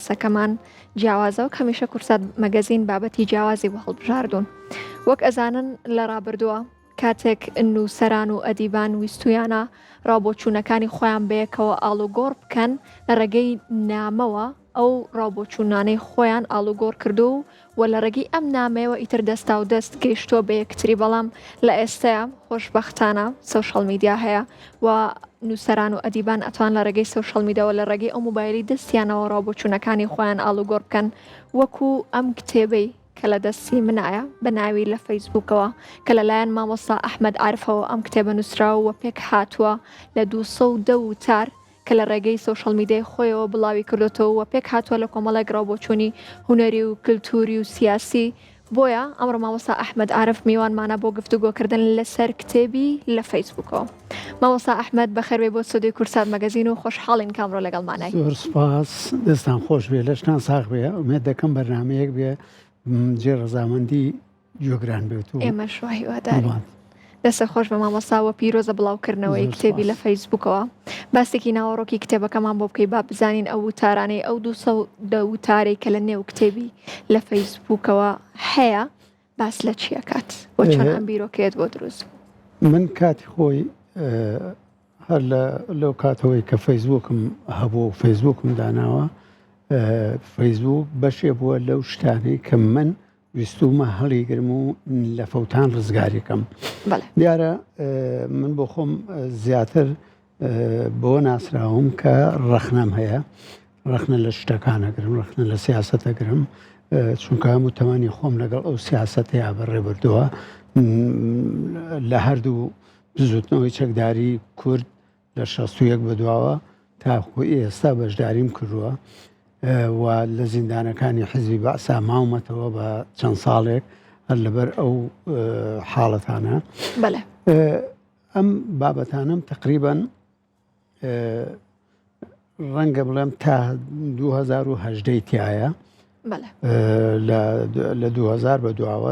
ناسەکەمان جیاوازە و هەمیشە کورسات مەگەزین بابەتی جیاوازی بە هەڵبژاردوون. وەک ئەزانن لە ڕابردووە کاتێک نووسەران و ئەدیبان ویستویانە ڕابۆچوونەکانی خۆیان بەیەکەوە ئاڵوگۆڕ بکەن لە ڕێگەی نامەوە ئەو ڕابۆچوونانەی خۆیان ئاڵوگۆڕ کردو و لە ڕێگەی ئەم نامەوە ئیتر دەستا و دەست گەیشتووە بە یەکتری. بەڵام لە ئێستەیە خۆشبەختانە سۆشەڵ میدیا هەیە و نووسەران و ئەدیبان ئەتوان لە ڕێگەی سۆشەڵ میدیاوە لە ڕێگەی ئەو موبایلی دەستیانەوە ڕابۆچوونەکانی خۆیان ئاڵوگۆڕ بکەن، وەکو ئەم کتێبەی کە لە دەستی منایە بە ناوی لە فەیسبووکەوە کە لەلایەن مامۆستا ئەحمەد عارفەوە ئەم کتێبە نووسراوە و پێک هاتووە لە 210 وتار کە لە ڕێگەی سۆشەڵ میدیای خۆیەوە بڵاوی کردوتەوە و پێک هاتووە لە کۆمەڵێک ڕابۆچوونی هونەری و کلتوری و سیاسی. بۆیە ئەمڕۆ مامۆستا ئەحمەد عارف میوانمانە بۆ گفتوگۆکردن لەسەر کتێبی لە فەیسبووکەوە. مامۆستا ئەحمەد بەخێربێ بۆ سودی کورسات مەگەزین و خۆشحاڵین کامڕۆ لەگەڵمانای. زۆر سوپاس، دەستان خۆش بێ، لەشتان ساغ بێ، ئومێد دەکەم بەرنامەیەک بێ جێ ڕەزامەندی جۆگران بێت و ئێمە شوای وادارین. دەستە خۆش بە مامۆستاوە پیرۆزە بڵاوکردنەوەی کتێبی لە فەیسبووکەوە. باسێکی ناوەڕۆکی کتێبەکەمان بۆ بکەی با بزانین ئەو وتارانەی ئەو 210 وتارەی کە لە نێو کتێبی لە فەیسبووکەوە هەیە باس لە چیەکات بۆ چۆن ئەم بیرۆکەیەت بۆ دروست. من کاتی خۆی هەر لەو کاتەوەی کە فەیسبووکم هەبوو فەیسبووکم داناوە، فەیسبووک بەشێ بووە لەو شتانەی کە من ویستومە هەڵیگرم و لە فەوتان ڕزگاریکەم. دیارە من بۆ خۆم زیاتر بۆ ناسراوم کە ڕەخنەم هەیە، ڕەخنە لە شتەکانەگرم، ڕەخنە لە سیاسەتەگرم، چونکە هەموو تەمانی خۆم لەگەڵ ئەو سیاسەتەیە بەڕێبردووە لە هەردوو بزوتنەوەی چەکداری کورد لە 61 بەدواوە تاخۆ ئێستا بەشداریم کردووە و لە زیندانەکانی حیزبی بەعسا ماومەتەوە بە چەند ساڵێک هەر لەبەر ئەو حاڵەتانە. ئەم بابەتانم تقریبەن ڕەنگە بڵێم تا 2018 تایە، لە 2000 بە دواوە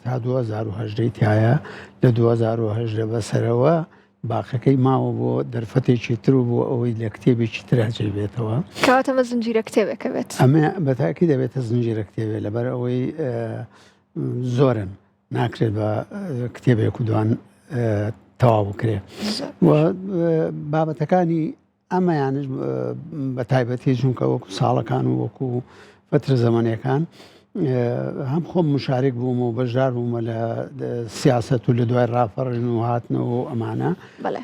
تا 2018 تایە، لە 2018 بەسەرەوە باقەکەی ماوە بۆ دەرفەتێکی تر و بۆ ئەوەی لە کتێبێکی تراجێ بێتەوە. کەواتەمە زنجیرە کتێبێکە بێت. ئەمە بەتاکی دەبێتە زنجیرە کتێبێ، لەبەر ئەوەی زۆرن ناکرێت بە کتێبێک و دوان تەواو بکرێ. بابەتەکانی ئەمەیانش بە تایبەتی چونکە وەکو ساڵەکان و وەکو فترە زەمانیەکان هەم خۆم مشارێک بووم و بەشدار بوومە لە سیاسەت و لە دوای ڕافەڕژن و هاتنەوە و ئەمانە،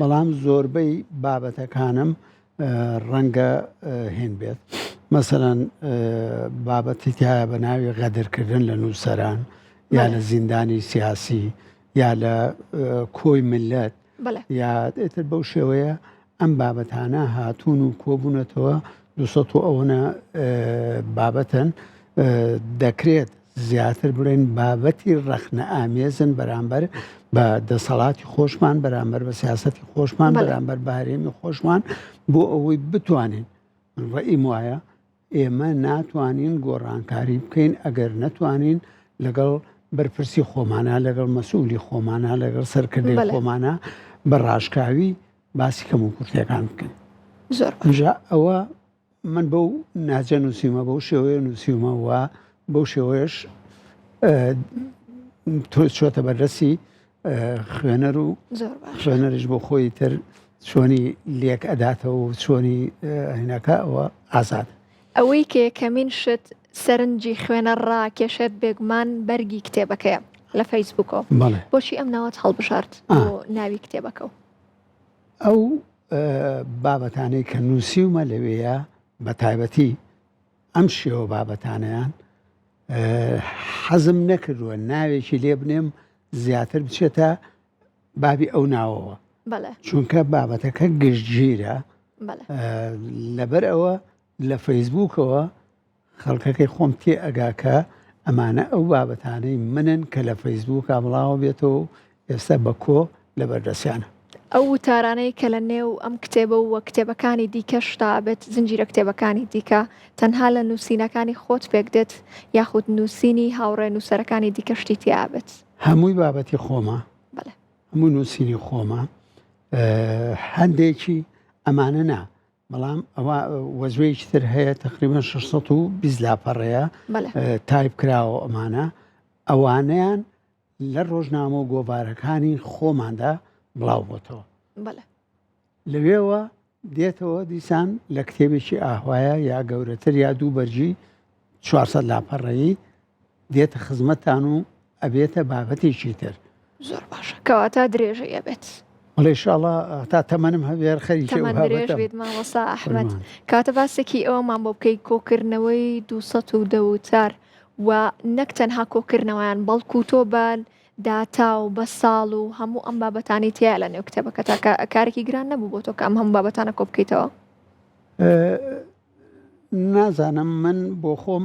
بەڵام زۆربەی بابەتەکانم ڕەنگە هێن بێت. مەسەڵەن بابەتی تایە بە ناوی غەدرکردن لە نووسەران یا لە زیندانی سیاسی یا لە کۆی ملەت یا ئێتر بەو شێوەیە ئەم بابەتانە هاتوون و کۆبوونەتەوە 200 ئەوەنە بابەتن دەکرێت زیاتر بڵێن بابەتی ڕەخنە ئامێزن بەرامبەر بە دەسەڵاتی خۆشمان، بەرامبەر بە سیاسەتی خۆشمان، بەرامبەر بە هەرێمی خۆشمان، بۆ ئەوەی بتوانین ڕئیم وایە ئێمە ناتوانین گۆڕانکاری بکەین ئەگەر نەتوانین لەگەڵ بەرپرسی خۆمانە، لەگەڵ مەسئولی خۆمانە، لەگەڵ سەرکردەی خۆمانە بە ڕاشکاوی باسی کەم و کورتەکان بکەین. زۆر ئەوە من بەو ناجە نووسیمە، بەو شێوەیە نووسیمە و بەو شێوەیەش چۆتە بەررەسی خوێنەر و خوێنەرش بۆ خۆی تر چۆنی لێک ئەداتەوە و چۆنی هینەکە ئەوە ئازاد. ئەوەی کە یەکەمین شت سەرنجی خوێنە ڕاکێشێت بێگومان بەرگی کتێبەکەیە لە فەیسبووکەوە. بۆچی ئەم ناوەت هەڵبژارد بۆ ناوی کتێبەکەەوە؟ ئەو بابەتانەی کە نووسیومە لەوەیە بە تایبەتی ئەم شێوە بابەتانەیان حەزم نەکردووە ناوێکی لێ بنێم زیاتر بچێتە بابی ئەو ناوەوە، چونکە بابەتەکە گشتگیرە. لەبەر ئەوە لە فەیسبووکەوە خەڵکەکەی خۆم تێ ئەگاکە ئەمانە ئەو بابەتانەی منن کە لە فەیسبووکە بڵاوە بێتەوە ئێستا بە کۆ لە بەردەستیانە. ئەو وتارانەی کە لە نێو ئەم کتێبە و کتێبەکانی دیکە شتابێت زنجیرە کتێبەکانی دیکە تەنها لە نووسینەکانی خۆت پێک دێت یاخود نووسینی هاوڕێ نووسەرەکانی دیکە شتی تیابێت؟ هەمووی بابەتی خۆمە، هەموو نووسینی خۆمە، هەندێکی ئەمانە نا بەڵام ئەوە وەزوەیەکی تر هەیە تقریبا 620 لاپەڕەیە بەڵێ تایپ کراوە ئەمانە ئەوانیان لە ڕۆژنامە و گۆڤارەکانی خۆماندا بڵاو بۆتەوە بەڵێ لەوێەوە دێتەوە دیسان لە کتێبێکی ئاهوایە یا گەورەتر یا دوو بەرجی 400 لاپەڕەیی دێتە خزمەتتان و ئەبێتە بابەتێکی تر زۆر باشە کەواتە درێژەیە بێت بەڵێ ئینشاءڵڵا تا تەمەنم هەبێر خەریکە تەمەند درێژ بێت مامۆستا ئەحمەد کاتە باسێکی ئەوەمان بۆ بکەی کۆکردنەوەی 210 و نەک تەنها کۆکردنەوەیان بەڵکو تۆ بە داتا و بە ساڵ و هەموو ئەم بابەتانی تیا لە نێو کتێبەکە تا کارێکی گران نەبوو بۆ تۆ کە ئەم هەموو بابەتانە کۆ بکەیتەوە نازانم من بۆ خۆم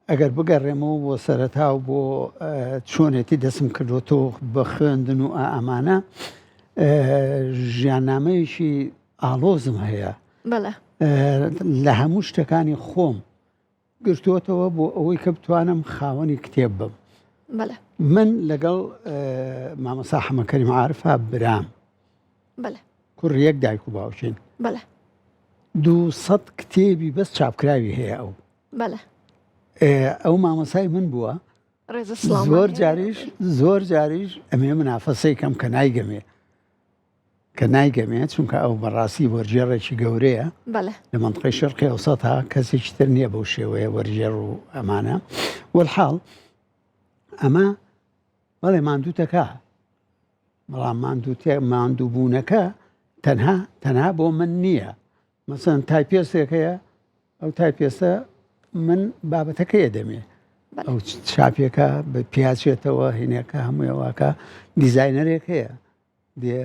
ئەگەر بگەڕێمەوە بۆ سەرەتا و بۆ چۆنێتی دەسم کردوتەوە بە خوێندن و ئامانە ژیاننامەیەکی ئاڵۆزم هەیە بەڵێ لە هەموو شتەکانی خۆم گرتووەتەوە بۆ ئەوەی کە بتوانم خاوەنی کتێب بم بەڵێ من لەگەڵ مامۆستا حەمەد کەریم عارفا برام بەڵێ کوڕی یەک دایک و باوکین بەڵێ 200 کتێبی بەس چاپکراوی هەیە ئەو بەڵێ ئەو مامۆسای من بووە ڕێزە سڵامان زۆر جاریش ئەمێ منافەسەی کەم کە نایگەمێ چونکە ئەو بەڕاستی وەرجێڕێکی گەورەیە بەڵێ لە منطقەی شەرقی ئەوسەتا کەسێکی تر نییە بەو شێوەیە وەرجێڕ و ئەمانە وەڵحاڵ ئەمە بەڵێ ماندووتەکە بەڵام ماندووبوونەکە تەنها بۆ من نییە مەسەن تایپێستێکەیە ئەو تایپێستە من بابەتەکەیە دەمێ ئەو چاپێکە بە پیاچێتەوە هینەکە هەموویەوەکە دیزاینەرێک هەیە دێ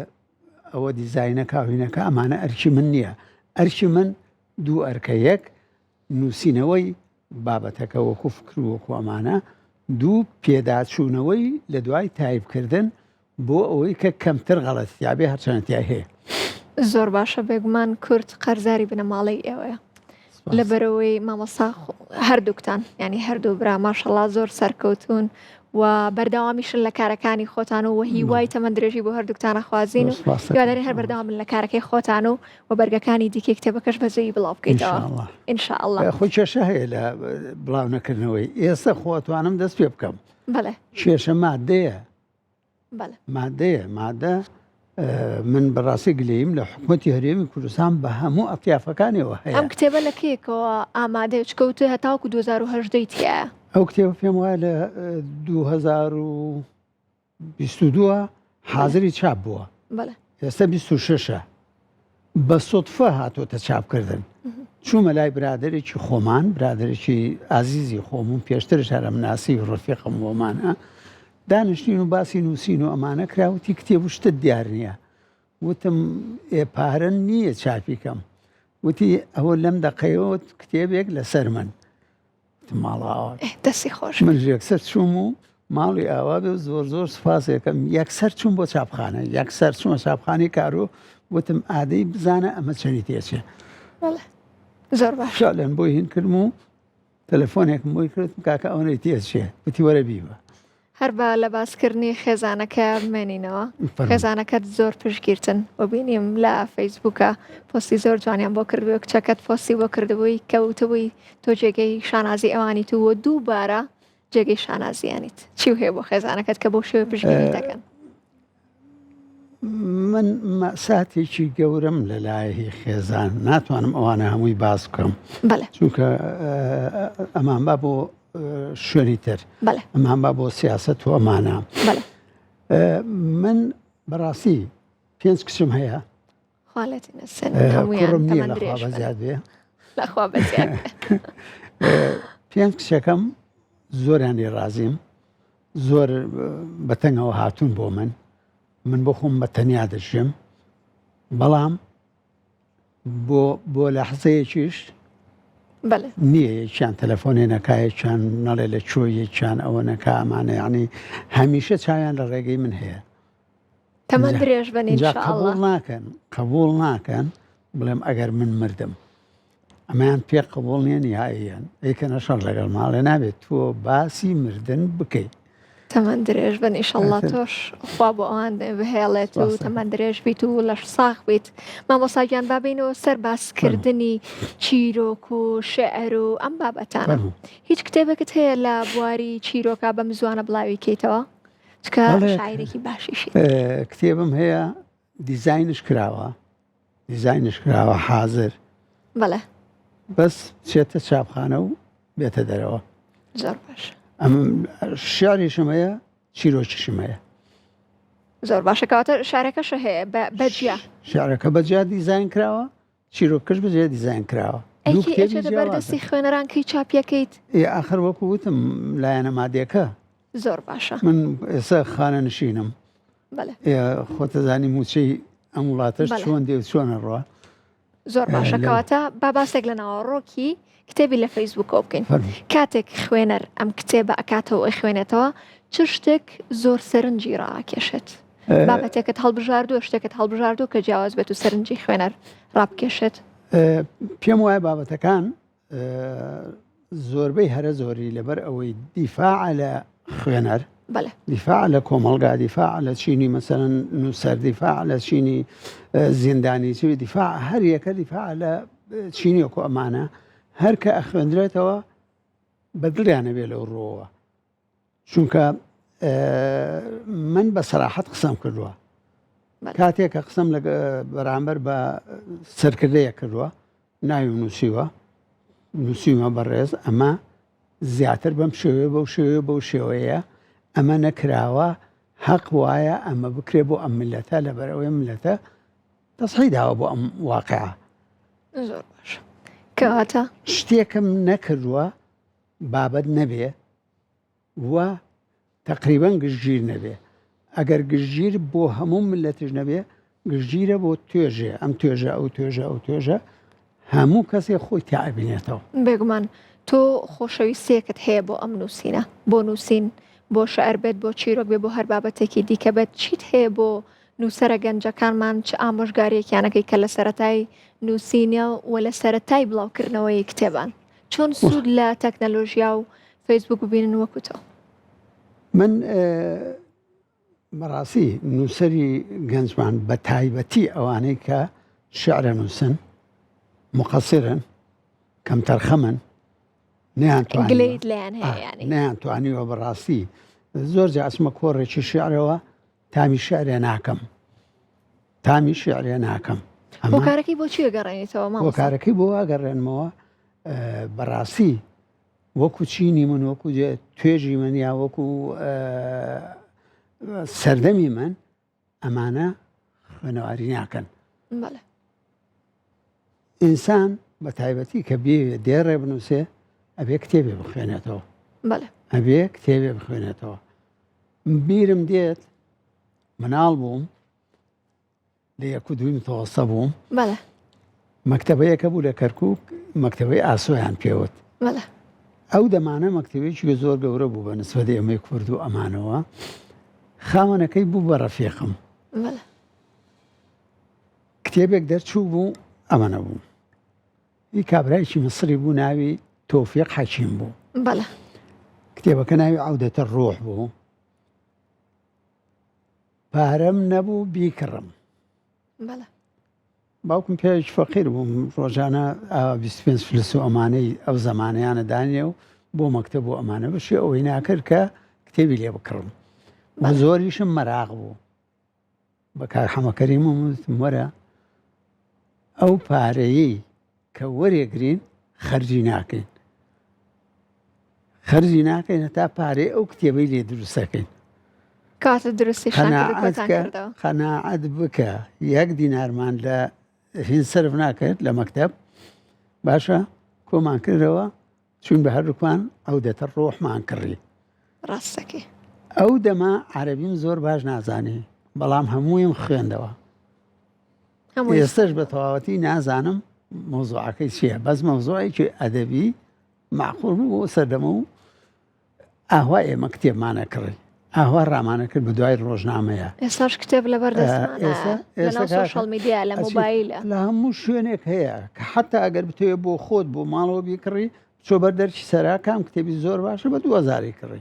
ئەوە دیزاینەکە هینەکە ئەمانە ئەرکی من نییە ئەرکی من دوو ئەرکە یەک نووسینەوەی بابەتەکە وەکو فکر وەکو ئەمانە دوو پێداچوونەوەی لە دوای تایپکردن بۆ ئەوەی کە کەمتر غەڵەتیابێ هەرچەنەتیا هەیە زۆر باشە بێگومان کورد قەرزاری بنەماڵی ئێوەیە لەبەرەوەی مامۆستا هەردووکتان ینی هەردوو برا ماشەڵڵا زۆر سەرکەوتون و بەردەوامیشن لە کارەکانی خۆتان و هیوای تەمەند درێژی بۆ هەردووکتانە خوازین و یادەری هەر بەردەوامن لە کارەکەی خۆتان و بەرگەکانی دیکەی کتێبەکەش بەزەی بڵاو بکەیتەوە ئینشاءڵڵا خۆی کێشە هەیە لە بڵاو نەکردنەوەی ئێستا خۆتوانم دەست پێ بکەم بەڵێ کێشە مادەیە بەڵێ مادە من بەڕاستی گلەیم لە حکوومەتی هەرێمی کوردستان بە هەموو ئەطیافەکانیەوە هەیە ئەم کتێبە لە کێکەوە ئامادەی چکەوتە هەتاوکو 2010 تایە ئەو کتێبە پێم وایە لە 2022 حازری چاپ بووە بەڵێ ئێستا 26ە بە سوتفە هاتۆتە چاپکردن چوومە لای برادێکی خۆمان برادێکی ئازیزی خۆمون پێشترش هەرە مناسی و ڕفیقم بۆمانە دانیشتین و باسی نووسین و ئەمانە کراوتی کتێب و شتت دیار نییە وتم پارە نییە چاپیکەم وتی ئەوە لەم دەقەیەوە کتێبێک لەسەر من ماڵاوە دەستی خۆش من یەکسەر چووم و ماڵی ئاوا بێ زۆر سوپاسێکم یەکسەر چوون بۆ چاپخانە یەکسەر چوومە چاپخانی کارۆ وتم ئادەی بزانە ئەمە چەنی تێچێ زۆر باش لەن بۆی هین کردم و تەلەفۆنێکم بۆی کردم کاکە ئەوەی تێچێ وتی وەرە بیوە هەر بە لە باسکردنی خێزانەکە بمێنینەوە خێزانەکەت زۆر پشگیرتن و بینیم لە فەیسبووکە پۆستی زۆر جوانیان بۆ کردبوو کچەکەت پۆستی بۆ کردبووی کەوتبووی تۆ جێگەی شانازی ئەوانی تو وە دووبارە جێگەی شانازیانیت چی هەیە بۆ خێزانەکەت کە بۆ شێوە پشگیری دەکەن من ساتێکی گەورەم لە لایەهی خێزان ناتوانم ئەوانە هەمووی باس بکەم چونکە ئەمان با بۆ شوێنی تر ئەمان با بۆ سیاست و ئەمانە من بەڕاستی 5 کچم هەیە کوڕم نییە لەخوا بەزیاد بێ لەخوا بەزیاد 5 کچەکەم زۆریان لێ ڕازیم زۆر بەتەنگەوە هاتوون بۆ من بۆ خۆم بە تەنیا دەژێم بەڵام بۆ لەحزەیەکیش نییە یەکیان تەلەفۆنێ نەکا یەکیان نەڵێ لە چۆ یەکیان ئەوە نەکا ئەمانە یعنی هەمیشە چاویان لە ڕێگەی من هەیە تەمەند درێژ بن قبول ناکەن بڵێم ئەگەر من مردم ئەمەیان پێ قبول نییە نهاییان ئەیکەنە شەڕ لەگەڵ ماڵێ نابێت تۆ باسی مردن بکەیت تەمەەن درێژ بن ئیشەڵڵا ئەتر. تۆش خوا بۆ ئەوان بهێڵێت و سپاس. تەمەەن درێژ بیت و لەش ساغ بیت مامۆساگیان بابینەوە سەر باسکردنی چیرۆک و شعر و ئەم بابەتانە فەرموو. هیچ کتێبێکت هەیە لە بواری چیرۆکە بەم زوانە بڵاوی کەیتەوە چکە بەڵێ. شاعیرێکی باشیشی کتێبم هەیە دیزاینش کراوە حازر بەڵێ بەس چێتە چاپخانە و بێتە دەرەوە زۆر باش ئەم شعریشم هەیە چیرۆکیشم هەیە زۆر باشەکەواتە شارەکەشە هەیە بەجیا شعرەکە بەجیا دیزاین کراوە چیرۆکەش بەجێ دیزاین کراوە دوو ئەیکی کتێبی ئەچێتە جیاوازە. بەردەستی خوێنەرانکەی چاپیەکەیت ئاخر وەکو وتم لایەنە مادێکە زۆر باشە من ئێستا خانە نشینم بەڵێ خۆتەزانی موچەی ئەم وڵاتەش بەڵێ. چۆن دێ چۆنە ڕوە زۆر باشەکەواتە با باسێک لە ناوەڕۆکی کتێبی لە فەیسبوکەوە بکەین فەرموو. کاتێک خوێنەر ئەم کتێبە ئەکاتەوە ئەی خوێنێتەوە چ شتێک زۆر سەرنجی ڕاکێشێت بابەتێکت هەڵبژاردووە شتێکت هەڵبژاردوو کە جیاواز بێت و سەرنجی خوێنەر ڕابکێشێت پێم وایە بابەتەکان زۆربەی هەرە زۆری لەبەر ئەوەی دیفاع لە خوێنەر بەڵێ دیفاع لە کۆمەڵگا دیفاع لە چینی مەسەرەن نووسەر دیفاع لە چینی زیندانی چوی دیفاع هەر یەکە دیفاع لە چینی وەکو ئەمانە هەر کە ئەخوێندرێتەوە بەدڵیانە بێ لەو ڕۆوە چونکە من بە سەراحەت قسەم کردووە کاتێک کە قسەم لە بەرامبەر بە سەرکردەیە کردووە ناوی نووسیوە نووسیمە بەڕێز ئەمە زیاتر بەم شێوێ بەو شێوەیە ئەمە نەکراوە حەق وایە ئەمە بکرێ بۆ ئەم ملەتە لەبەرەوەی ملەتە تەسحی داوە بۆ ئەم واقعە زۆر باش کەواتە شتێکم نەکردووە بابەت نەبێ وە تقریبەن گشتگیر نەبێ ئەگەر گشتگیر بۆ هەموو ملەتش نەبێ گشتگیرە بۆ توێژێ ئەم توێژە ئەو توێژە هەموو کەسێک خۆی تیاعبینێتەوە بێگومان تۆ خۆشەویستەیەکت هەیە بۆ ئەم نووسینە بۆ نووسین بۆ شەعر بێت بۆ چیرۆک بێت بۆ هەر بابەتێکی دیکە بێت چیت هەیە بۆ نووسەرە گەنجەکانمان چ ئامۆژگاریەکیانەکەی کە لە سەرەتای نووسینە و لە سەرەتای بڵاوکردنەوەی کتێبان چۆن سوود لە تەکنەلۆژیا و فەیسبوک ببینن وەکو تۆ من بەڕاستی نووسەری گەنجمان بە تایبەتی ئەوانەی کە شعرە نووسن مقەسرن کەم تەرخەمن گلەیت لەیان هەیە ینی نەیانتوانیوە بەڕاستی زۆر جا ئەچمە کۆڕێکی شعرەوە تامی شعرێ ناکەم هۆکارەکەی بۆ چی گەڕێنیتەوە ماڵ هۆکارەکەی بۆ ئاگەڕێنمەوە بەڕاستی وەکو چینی من وەکو توێژی من یا وەکو سەردەمی من ئەمانە خوێنەواری ناکەن بەڵێ ئینسان بە تایبەتی کە بێ دێڕێ بنووسێ ئەبێ کتێبێ بخوێنێتەوە بەڵێ ئەبێ کتێبێ بخوێنێتەوە بیرم دێت مناڵ بووم لە یەک و دووی متەوەسە بووم بەڵێ مەکتەبەیەکە بوو لە کەرکووک مەکتەبەی ئاسۆیان پێوت بەڵێ ئەو دەمانە مەکتەبێکی زۆر گەورە بوو بە نسبەتی ئەمەی کورد و ئەمانەوە خاوەنەکەی بوو بە ڕەفیقم بەڵێ کتێبێک دەرچوو بوو ئەمەنە بوو هی کابرایکی مەسری بوو ناوی تۆفیق حەکیم بوو بەڵێ کتێبەکە ناوی عەودەتە ڕۆح بوو پارەم نەبوو بیکڕم بەڵێ باوکم پێش فەقیر بووم ڕۆژانە 25 فلس و ئەمانەی ئەو زەمانەیانە دانیە و بۆ مەکتەب بۆ ئەمانە بەشێ ئەوەی ناکرد کە کتێبی لێ بکڕم بە زۆریشم مەراق بوو بە کار حەمەکەریمم وتم وەرە ئەو پارەیەی کە وەرێگرین خەرجی ناکەین هەتا پارەی ئەو کتێبەی لێ دروستەکەین کاتە درستی کردەوە قەناعەت بکە یەک دینارمان لە هین سرف ناکرد لە مەکتەب باشە کۆمان کردەوە چون بە هەردووکمان ئەو دەتە ڕۆحمان کڕی ڕاستەکەی ئەو دەما عەرەبیم زۆر باش نازانی بەڵام هەموویم خوێندەوە ئێستش بە تەواوەتی نازانم مۆزوعەکەی چییە بەس مەوزوعێکی ئەدەبی معقوڵ بوو بۆ سەردەمە و ئاوا ئێمە کتێبمانە کڕی ئاوا ڕامانە کرد بە دوای ڕۆژنامەیە ئێستاش کتێب لە بەردەستمانە سۆشەڵ میدیا لە مۆبایلە لە هەموو شوێنێک هەیە کە حتا ئەگەر بتوێ بۆ خۆت بۆ ماڵەوە بیکڕی چۆ بەردەرکی سەرا کام کتێبی زۆر باشە بە 2000 کڕی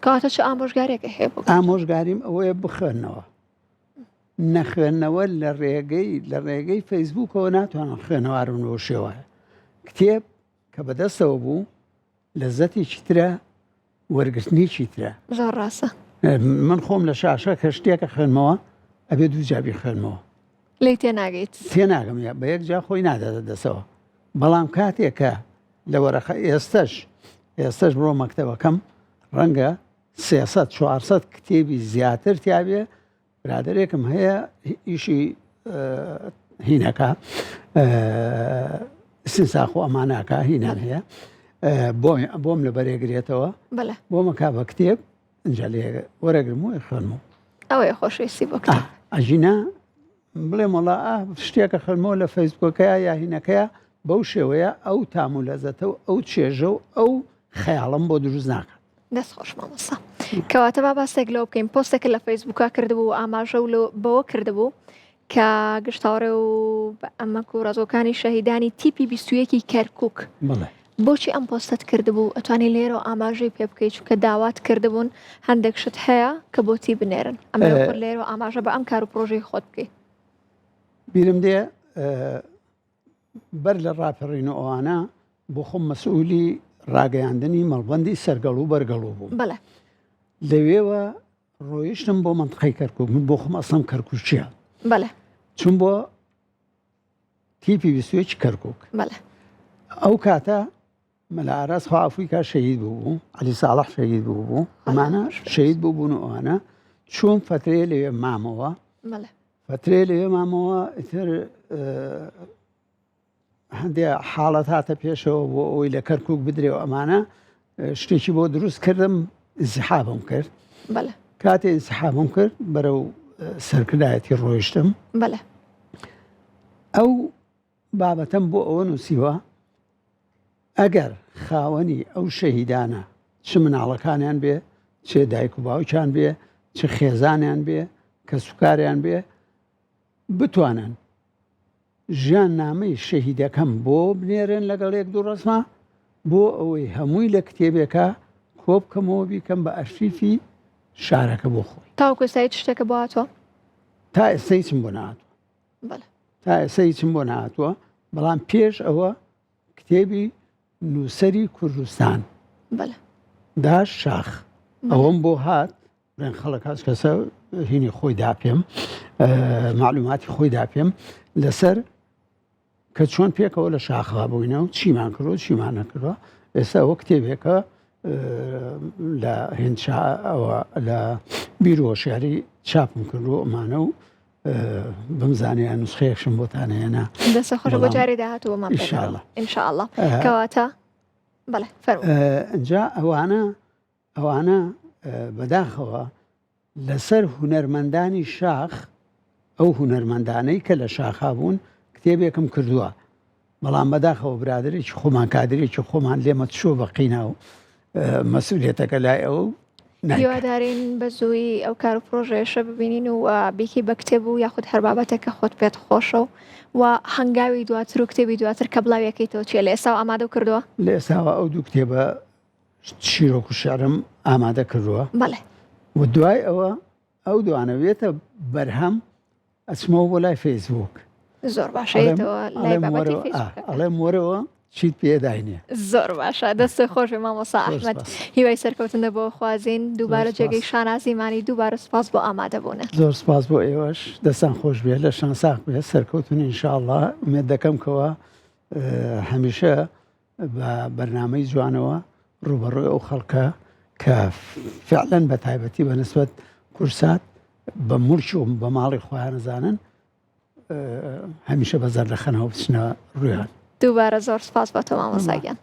کەواتە چ ئامۆژگارێکە هەیە بۆ ئامۆژگاریم ئەوەیە بخوێنەوە نەخوێندنەوە لە ڕێگەی فەیسبووکەوە ناتوانن خوێنەوارن بۆ شێوایە کتێب کە بەدەستەوە بوو لەزەتێکی ترە وەرگرتنیی ترە زۆر ڕاستە من خۆم لە شاشە کە شتێکە خوێنمەوە ئەبێ دوو جابی خوێنمەوە لی تێناگەیت تێناگەم بە یەک جا خۆی ناداتە دەسەوە بەڵام کاتێکە لە وەرەخە ئێستش بڕۆ مەکتەبەکەم ڕەنگە 300-400 کتێبی زیاتر تیاابێ برادێکم هەیە ئیشی هینەکە سنساخ و ئەماناکە هینان هەیە بۆم لە بەرێگرێتەوە بۆمە کا بە کتێب ئەجا لێ وەرەگرم و خوێنمەوە ئەوەیە خۆشویستی بۆ کتێب ئەژینە بڵێ مەڵا شتێکە خوێنمەوە لە فەیسبووکەیە یا هینەکەیە بەو شێوەیە ئەو تام و لەزەتە و ئەو چێژە و ئەو خەیاڵم بۆ دروست ناکات دەست خۆش مامۆستا کەواتە با باسێک لەوە بکەین پۆستێکە لە فەیسبووکا کردبوو و ئاماژە و بەوە کردبوو کە گشتاوڕێ و ئەمەک و ڕزۆکانی شەهیدانی تیپی 21 کەرکووک بۆچی ئەم پۆستت کردبوو ئەتوانی لێرە و ئاماژەی پێ بکەیت چونکە داوات کردبوون هەندێک شت هەیە کە بۆتی بنێرن ئەمە لێرە و ئاماژە بە ئەم کار و پرۆژەی خۆت بکەیت بیرم دێ بەر لە ڕاپەڕین ئەوانە بۆ خۆم مەسئولی ڕاگەیاندنی مەڵبەندی سەرگەڵ و بەرگەڵوو بوو لەوێوە ڕۆیشتم بۆ منطقەی کەرکووک من بۆ خۆم ئەسڵم کەرکووچیە چون بۆ تیپی 21 کەرکووک ئەو کاتە مەلا ئاراس خواافریکا شەهید بوو عەلی ساڵح شەهید بوو ئەمانە شەهید بوون و ئەوانە چۆن فترەیە لەوێ مامەوە فترەیە لەوێ مامەوە ئیتر هەندێک حاڵەت هاتە پێشەوە بۆ ئەوەی لە کەرکووک بدرێەوە ئەمانە شتێکی بۆ دروست کردم ئینسیحابم کرد کاتێ ئینسیحابم کرد بەرەو سەرکردایەتی ڕۆیشتم ئەو بابەتەم بۆ ئەوە نووسیوە ئەگەر خاوەنی ئەو شەهیدانە چ مناڵەکانیان بێ چێ دایک و باوکیان بێ چ خێزانیان بێ کە سوکاریان بێ بتوانن ژیان نامەی شەهیدەکەم بۆ بنێرن لەگەڵ یەک دوو ڕسمە بۆ ئەوەی هەمووی لە کتێبێکە کۆ بکەمەوە بیکەم بە ئەرشیفی شارەکە بۆ خۆی تاوەکو ئێستای شتێکە بۆ هاتووە تا ئێستەی چم بۆ نهاتووە تا ئێستەی چم بۆ نهاتووە بەڵام پێش ئەوە کتێبی نووسەری کوردستان داش شاخ ئەوەم بۆ هات بڵێن خەڵک هەست کەسە هینی خۆی داپێم معلوماتی خۆی داپێم لەسەر کە چۆن پێکەوە لە شاخوا بووینەوە چیمان کردوە چیمان نەکردوە ئێستا ئەوە کتێبێکە لە هێنچەوە لە بیرۆشیاری چاپم کردو ئەمانە و بمزانیان نوسخەیەکشم بۆتانەیەنا دەستە خۆش بۆ جارێ داهاتوە مام ئینشاءڵڵا کەواتە بەڵێ ئەنجا ئەوانە بەداخەوە لەسەر هونەرمەندانی شاخ ئەو هونەرمەندانەی کە لە شاخا بوون کتێبێکم کردووە بەڵام بەداخەوە برادێکی خۆمان کادرێکی خۆمان لێمە چۆ بەقینا و مەسئولێتەکە لای ئەو هیوادارین بە زووی ئەو کار و پرۆژەیەشە ببینین و بیکی بە کتێب و یاخود هەر بابەتێکە خۆت پێت خۆشە و هەنگاوی دواتر و کتێبی دواتر کە بڵاویەکەیتەوە چیە لە ئێستا ئامادە کردووە لە ئێستاوە ئەو دوو کتێبە شیرۆک و شارم ئامادە کردووە و دوای ئەوە ئەو دوانەوێتە بەرهەم ئەچمەوە بۆ لای فەیسبووک زۆر باشەیەوە لای بابەتی ئەڵێم وەرەوە چیت پێداینێ زۆر باشە دەستە خۆشی مامۆستا ئەحمەد هیوای سەرکەوتنە بۆ خوازین دووبارە جێگەی شانازیمانی دووبارە سپاس بۆ ئامادەبوونە زۆر سپاس بۆ ئێوەش دەستان خۆش بێ لە شانساق بێ سەرکەوتن ئینشاءڵڵا ئومێد دەکەم کەوە هەمیشە بە بەرنامەی جوانەوە ڕوبەڕووی ئەو خەڵکە کە فعلەن بە تایبەتی بە نسبەت کورسات بە مورچ و بە ماڵی خۆیان نەزانن هەمیشە بەزەر دەخەنەوە بچنە ڕوویان دووبارە زۆر سپاس بۆ تۆ مامۆستاگیان